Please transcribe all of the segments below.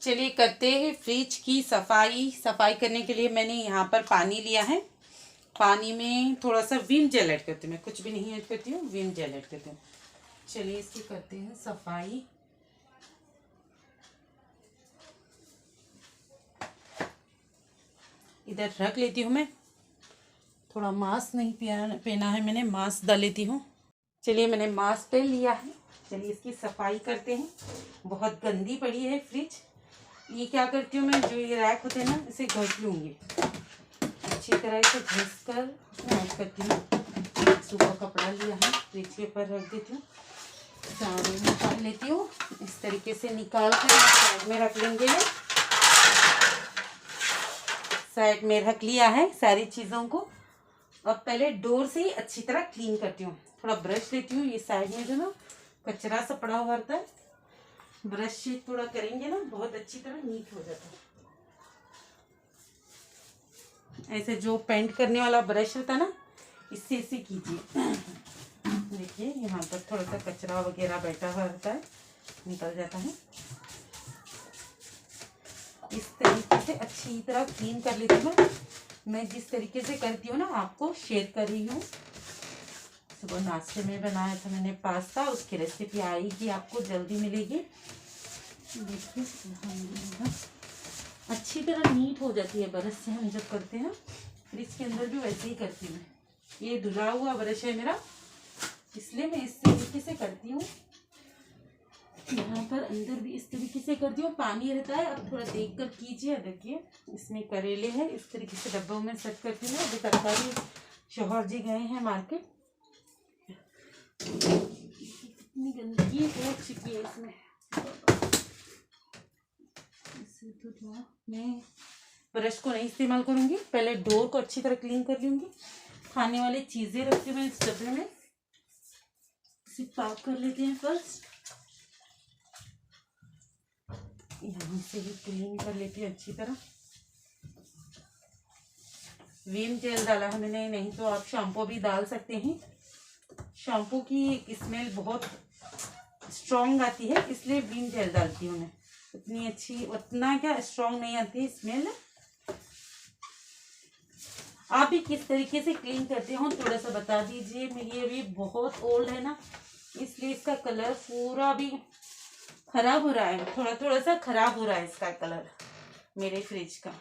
चलिए करते हैं फ्रिज की सफाई करने के लिए मैंने यहाँ पर पानी लिया है। पानी में थोड़ा सा विम जेल ऐड करती हूँ, मैं कुछ भी नहीं ऐड करती हूँ, विम जेल ऐड करती हूँ। चलिए इसकी करते हैं सफाई। इधर रख लेती हूँ मैं। थोड़ा मास्क नहीं पहना है मैंने, मास्क डाल लेती हूँ। चलिए मैंने मास्क पहन लिया है। चलिए इसकी सफाई करते हैं। बहुत गंदी पड़ी है फ्रिज। ये क्या करती हूँ मैं, जो ये रैक होते हैं ना, इसे घस लूँगी अच्छी तरह से, घस कर ऐड करती हूँ। सूखा कपड़ा लिया है, फ्रिज के ऊपर रख देती हूँ। सारे निकाल लेती हूँ इस तरीके से। निकाल कर साइड में रख लेंगे। साइड में रख लिया है सारी चीज़ों को। अब पहले डोर से ही अच्छी तरह क्लीन करती हूँ। थोड़ा ब्रश लेती हूँ, ये साइड में जो ना कचरा सा पड़ा हुआ रहता है, ब्रश से थोड़ा करेंगे ना, बहुत अच्छी तरह नीट हो जाता है। ऐसे जो पेंट करने वाला ब्रश रहता है ना, इससे इसे कीजिए। देखिए यहाँ पर थोड़ा सा कचरा वगैरह बैठा हुआ रहता है, निकल जाता है। इस तरीके से अच्छी तरह क्लीन कर लेती हूँ। मैं जिस तरीके से करती हूँ ना, आपको शेयर कर रही हूँ। सुबह नाश्ते में बनाया था मैंने पास्ता, उसकी रेसिपी आएगी, आपको जल्दी मिलेगी। देखिए अच्छी तरह नीट हो जाती है ब्रश से हम जब करते हैं। फ्रिज के अंदर भी वैसे ही करती हूँ मैं। ये धुला हुआ ब्रश है मेरा, इसलिए मैं इस तरीके से करती हूँ। यहाँ पर अंदर भी इस तरीके से करती हूँ। पानी रहता है, अब थोड़ा देख कर कीजिए। देखिए इसमें करेले हैं, इस तरीके से डब्बों में सेट करती हूँ। अभी तरकारी शौहर जी गए हैं मार्केट। कितनी गंदगी हो चुकी है इसमें। इसे तो थोड़ा मैं ब्रश को नहीं इस्तेमाल करूँगी, पहले डोर को अच्छी तरह क्लीन कर लूँगी। खाने वाली चीज़ें रखती हूँ मैं इस डब्बे में, इसे पैक कर लेते हैं फर्स्ट। यहाँ से भी क्लीन कर लेती हूँ अच्छी तरह। विम जेल डाला है मैंने, नहीं तो आप शैम्पू भी डाल सकते हैं। शैम्पू की स्मेल बहुत स्ट्रॉन्ग आती है, इसलिए विम जेल डालती हूँ मैं। उतनी अच्छी, उतना क्या स्ट्रॉन्ग नहीं आती है स्मेल। आप भी किस तरीके से क्लीन करते हो थोड़ा सा बता दीजिए। ये भी बहुत ओल्ड है ना, इसलिए इसका कलर पूरा भी खराब हो रहा है। थोड़ा थोड़ा सा खराब हो रहा है इसका कलर मेरे फ्रिज का।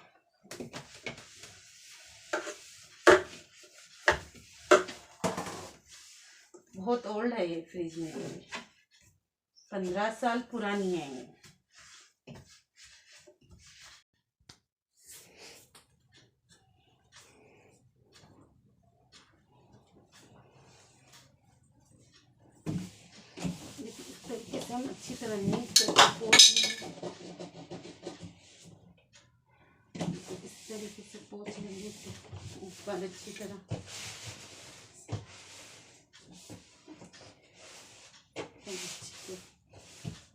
बहुत ओल्ड है ये फ्रिज में, 15 साल पुरानी है ये। इस तरीके से हम अच्छी तरह नीट करके पोंछ लेंगे। इस तरीके से पोंछ लेंगे ऊपर अच्छी तरह।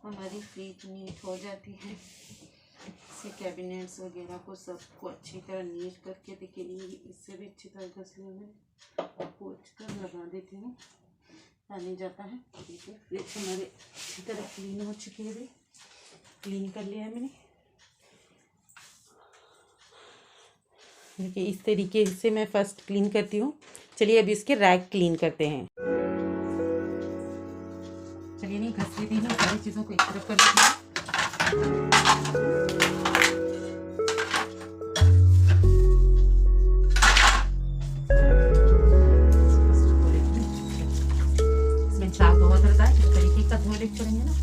हमारी फ्रिज नीट हो जाती है। इसके कैबिनेट्स वगैरह को सबको अच्छी तरह नीट करके दिखेंगे। इससे भी अच्छी तरह घस लेंगे, पोंछ कर लगा देती हूँ, पानी जाता है। ठीक है, फ्रिज हमारे अच्छी तरह क्लीन हो चुकी है। भी क्लीन कर लिया है मैंने। देखिए इस तरीके से मैं फर्स्ट क्लीन करती हूँ। चलिए अभी इसके रैक क्लीन करते हैं। चलिए नहीं घस लेती हूँ, सारी चीज़ों को एक तरफ कर लेती हूँ। इसमें दाग बहुत रहता है, इस तरीके का धो लेते करेंगे ना।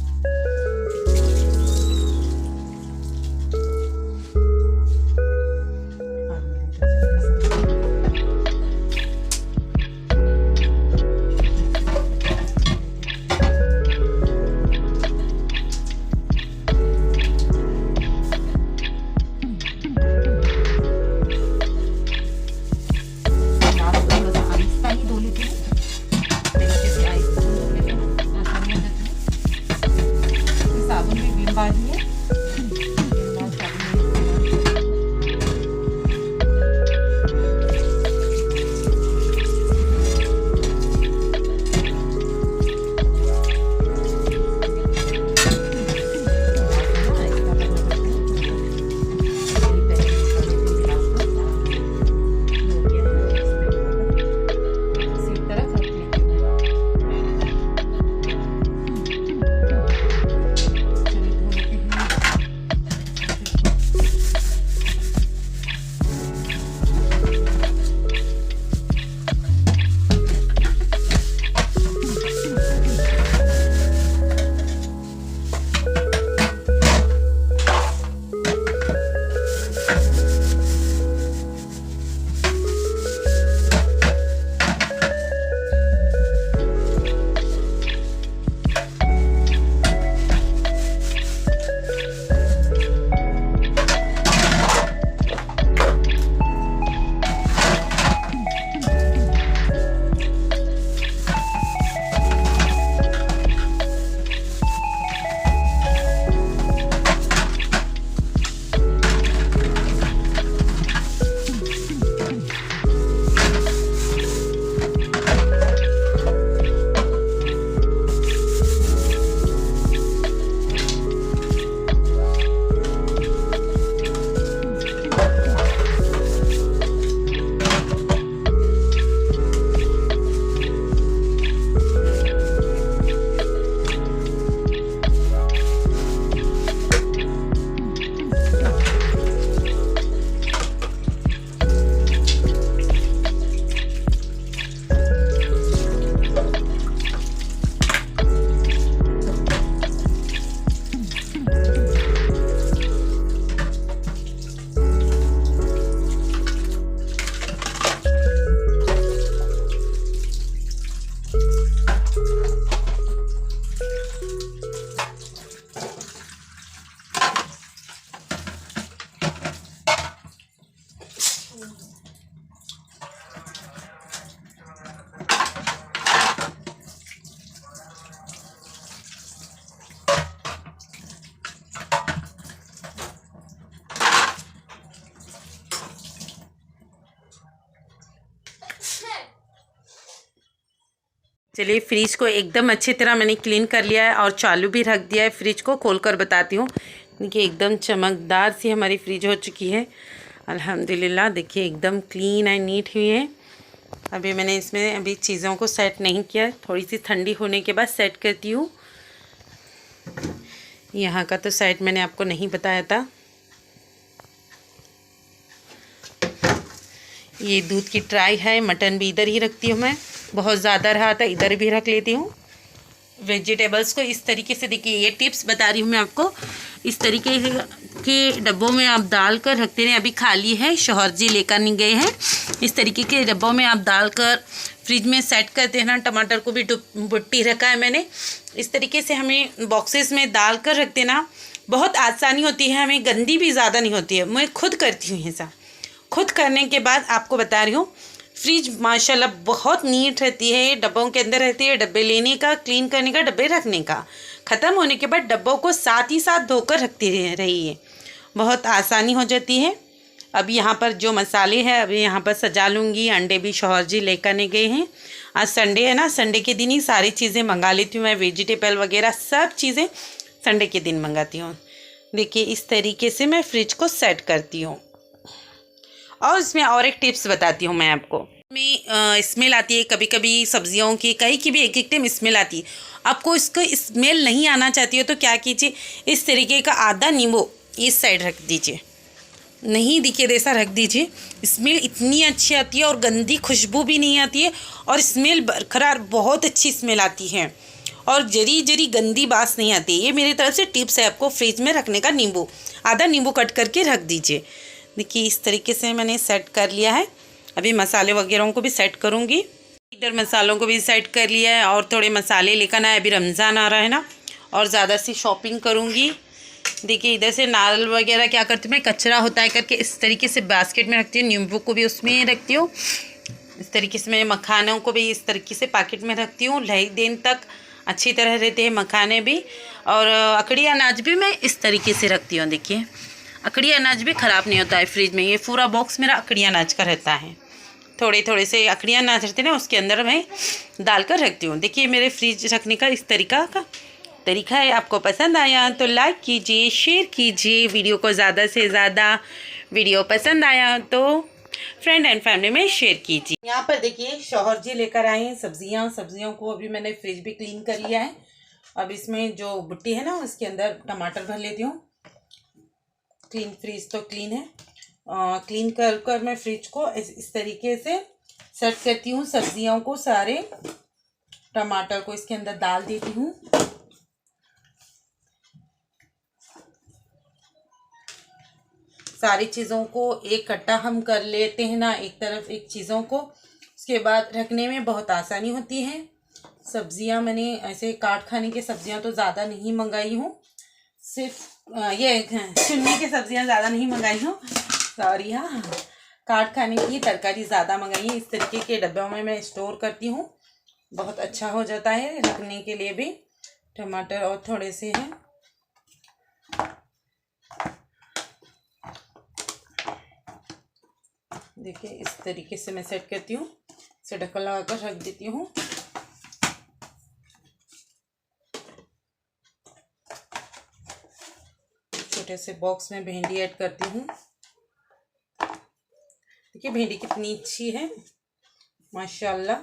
चलिए फ्रिज को एकदम अच्छी तरह मैंने क्लीन कर लिया है और चालू भी रख दिया है। फ्रिज को खोल कर बताती हूँ। देखिए एकदम चमकदार सी हमारी फ्रिज हो चुकी है अल्हम्दुलिल्लाह। देखिए एकदम क्लीन एंड नीट हुई है। अभी मैंने इसमें अभी चीज़ों को सेट नहीं किया, थोड़ी सी ठंडी होने के बाद सेट करती हूँ। यहाँ का तो सेट मैंने आपको नहीं बताया था। ये दूध की ट्राई है। मटन भी इधर ही रखती हूँ मैं, बहुत ज़्यादा रहा था इधर भी रख लेती हूँ। वेजिटेबल्स को इस तरीके से, देखिए ये टिप्स बता रही हूँ मैं आपको, इस तरीके के डब्बों में आप डाल कर रखते रहें। अभी खाली है, शौहर जी लेकर नहीं गए हैं। इस तरीके के डब्बों में आप डालकर फ्रिज में सेट करते हैं ना। टमाटर को भी बुट्टी रखा है मैंने। इस तरीके से हमें बॉक्सेस में डाल कर रख देना, बहुत आसानी होती है, हमें गंदी भी ज़्यादा नहीं होती है। मैं खुद करती हूँ ऐसा। खुद करने के बाद आपको बता रही हूँ, फ्रिज माशाल्लाह बहुत नीट रहती है। डब्बों के अंदर रहती है, डब्बे लेने का, क्लीन करने का, डब्बे रखने का, ख़त्म होने के बाद डब्बों को साथ ही साथ धोकर रखती रहिए, बहुत आसानी हो जाती है। अब यहाँ पर जो मसाले हैं अभी यहाँ पर सजा लूँगी। अंडे भी शौहर जी लेकर नहीं गए हैं। आज संडे है ना, संडे के दिन ही सारी चीज़ें मंगा लेती हूँ मैं। वेजिटेबल वगैरह सब चीज़ें संडे के दिन मंगाती हूँ। देखिए इस तरीके से मैं फ्रिज को सेट करती हूँ। और इसमें और एक टिप्स बताती हूँ मैं आपको। में स्मेल आती है कभी कभी सब्जियों की, कहीं की भी एक एक टाइम स्मेल आती है। आपको इसको स्मेल नहीं आना चाहती हो तो क्या कीजिए, इस तरीके का आधा नींबू इस साइड रख दीजिए, नहीं दिखे जैसा रख दीजिए। स्मेल इतनी अच्छी आती है और गंदी खुशबू भी नहीं आती है और स्मेल बरकरार बहुत अच्छी स्मेल आती है और जरी जरी गंदी बास नहीं आती। ये मेरी तरफ से टिप्स है आपको फ्रिज में रखने का। नींबू, आधा नींबू कट करके रख दीजिए। देखिए इस तरीके से मैंने सेट कर लिया है। अभी मसाले वगैरह को भी सेट करूँगी। इधर मसालों को भी सेट कर लिया है और थोड़े मसाले लेकर आए। अभी रमज़ान आ रहा है ना और ज़्यादा सी शॉपिंग करूँगी। देखिए इधर से नारियल वगैरह क्या करती हूँ मैं, कचरा होता है करके इस तरीके से बास्केट में रखती हूँ। नींबू को भी उसमें रखती हूँ। इस तरीके से मैं मखानों को भी इस तरीके से पैकेट में रखती हूँ। कई दिन तक अच्छी तरह रहते हैं मखाने भी। और अकड़ी अनाज भी मैं इस तरीके से रखती हूँ। देखिए अकड़ी अनाज भी ख़राब नहीं होता है फ्रिज में। ये पूरा बॉक्स मेरा अकड़ी अनाज का रहता है। थोड़े थोड़े से अकड़ी अनाज रहते हैं ना, उसके अंदर मैं डाल कर रखती हूँ। देखिए मेरे फ्रिज रखने का इस तरीका है। आपको पसंद आया तो लाइक कीजिए, शेयर कीजिए वीडियो को, ज़्यादा से ज़्यादा। वीडियो पसंद आया तो फ्रेंड एंड फैमिली में शेयर कीजिए। यहाँ पर देखिए शौहर जी लेकर आए हैं सब्जियों को अभी मैंने फ्रिज भी क्लीन कर लिया है। अब इसमें जो बुट्टी है ना उसके अंदर टमाटर भर लेती हूँ। क्लीन, फ्रिज तो क्लीन है। क्लीन कर मैं फ्रिज को इस तरीके से सेट करती हूँ। सब्जियों को, सारे टमाटर को इसके अंदर डाल देती हूँ। सारी चीज़ों को एक इकट्ठा हम कर लेते हैं ना, एक तरफ एक चीज़ों को, उसके बाद रखने में बहुत आसानी होती है। सब्जियां मैंने ऐसे काट खाने की सब्जियां तो ज़्यादा नहीं मंगाई हूँ, सिर्फ ये चुन्नी की सब्जियां ज़्यादा नहीं मंगाई हूँ, सॉरी। हाँ, काट खाने की तरकारी ज़्यादा मंगाई है। इस तरीके के डब्बों में मैं स्टोर करती हूँ, बहुत अच्छा हो जाता है रखने के लिए भी। टमाटर और थोड़े से हैं, देखिए इस तरीके से मैं सेट करती हूँ। इसे ढक्कन लगाकर रख देती हूँ। छोटे से बॉक्स में भिंडी ऐड करती हूँ। देखिए भिंडी कितनी अच्छी है माशाल्लाह।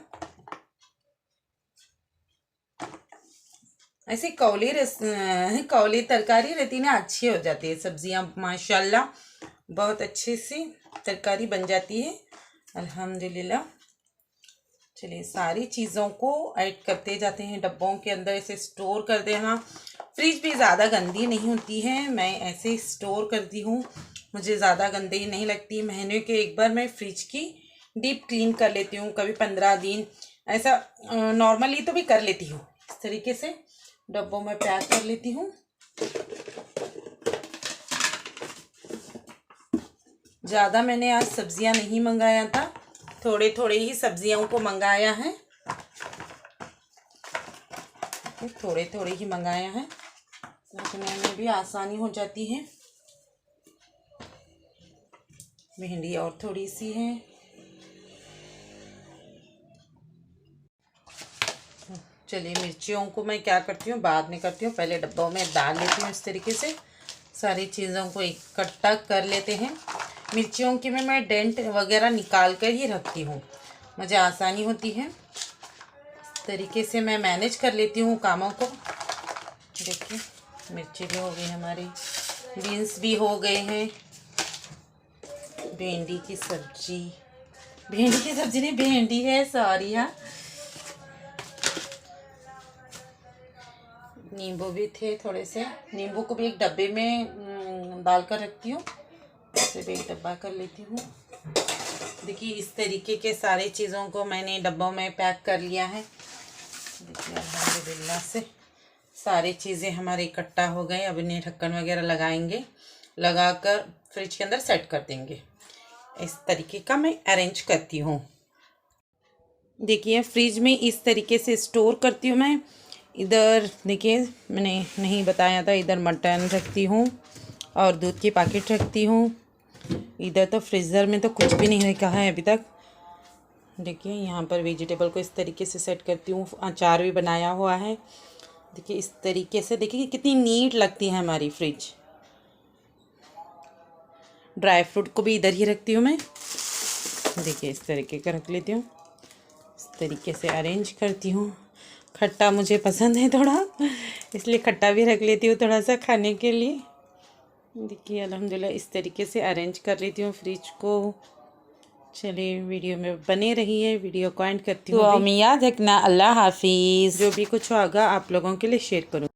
ऐसे कौली तरकारी रहती ना, अच्छी हो जाती है सब्जियां माशाल्लाह। बहुत अच्छी सी तरकारी बन जाती है अल्हम्दुलिल्लाह। चलिए सारी चीज़ों को ऐड करते जाते हैं डब्बों के अंदर, ऐसे स्टोर कर देना। फ्रिज भी ज़्यादा गंदी नहीं होती है, मैं ऐसे स्टोर करती हूँ, मुझे ज़्यादा गंदी नहीं लगती। महीने के एक बार मैं फ्रिज की डीप क्लीन कर लेती हूँ, कभी 15 दिन ऐसा नॉर्मली तो भी कर लेती हूँ। इस तरीके से डब्बों में पैक कर लेती हूँ। ज़्यादा मैंने आज सब्जियां नहीं मंगाया था, थोड़े थोड़े ही सब्जियों को मंगाया है, थोड़े थोड़े ही मंगाया है, रखने में भी आसानी हो जाती है। भिंडी और थोड़ी सी है। चलिए मिर्चियों को मैं क्या करती हूँ बाद में करती हूँ, पहले डब्बों में डाल लेती हूँ। इस तरीके से सारी चीज़ों को इकट्ठा कर लेते हैं। मिर्चियों की मैं डेंट वगैरह निकाल कर ही रखती हूँ, मुझे आसानी होती है। इस तरीके से मैं मैनेज कर लेती हूँ कामों को। देखिए मिर्ची भी हो गई हमारी, बीन्स भी हो गए हैं, भिंडी की सब्जी नहीं, भिंडी है, सॉरी। हाँ, नींबू भी थे थोड़े से, नींबू को भी एक डब्बे में डाल कर रखती हूँ, इसे भी एक डब्बा कर लेती हूँ। देखिए इस तरीके के सारे चीज़ों को मैंने डब्बों में पैक कर लिया है। देखिए अल्हम्दुलिल्लाह से सारी चीज़ें हमारे इकट्ठा हो गए। अब इन्हें ढक्कन वगैरह लगाएंगे, लगाकर फ्रिज के अंदर सेट कर देंगे। इस तरीके का मैं अरेंज करती हूँ। देखिए फ्रिज में इस तरीके से स्टोर करती हूँ मैं। इधर देखिए मैंने नहीं बताया था, इधर मटन रखती हूँ और दूध की पैकेट रखती हूँ। इधर तो फ्रीज़र में तो कुछ भी नहीं रखा है अभी तक। देखिए यहाँ पर वेजिटेबल को इस तरीके से सेट करती हूँ। अचार भी बनाया हुआ है। देखिए इस तरीके से, देखिए कितनी नीट लगती है हमारी फ्रिज। ड्राई फ्रूट को भी इधर ही रखती हूँ मैं। देखिए इस तरीके का रख लेती हूँ, इस तरीके से अरेंज करती हूँ। खट्टा मुझे पसंद है थोड़ा, इसलिए खट्टा भी रख लेती हूँ थोड़ा सा खाने के लिए। देखिए अल्हम्दुलिल्लाह इस तरीके से अरेंज कर लेती हूँ फ्रिज को। चलिए वीडियो में बने रहिए, वीडियो को एंड करती हूँ। तो याद रखना, अल्लाह हाफिज़। जो भी कुछ होगा आप लोगों के लिए शेयर करूँ।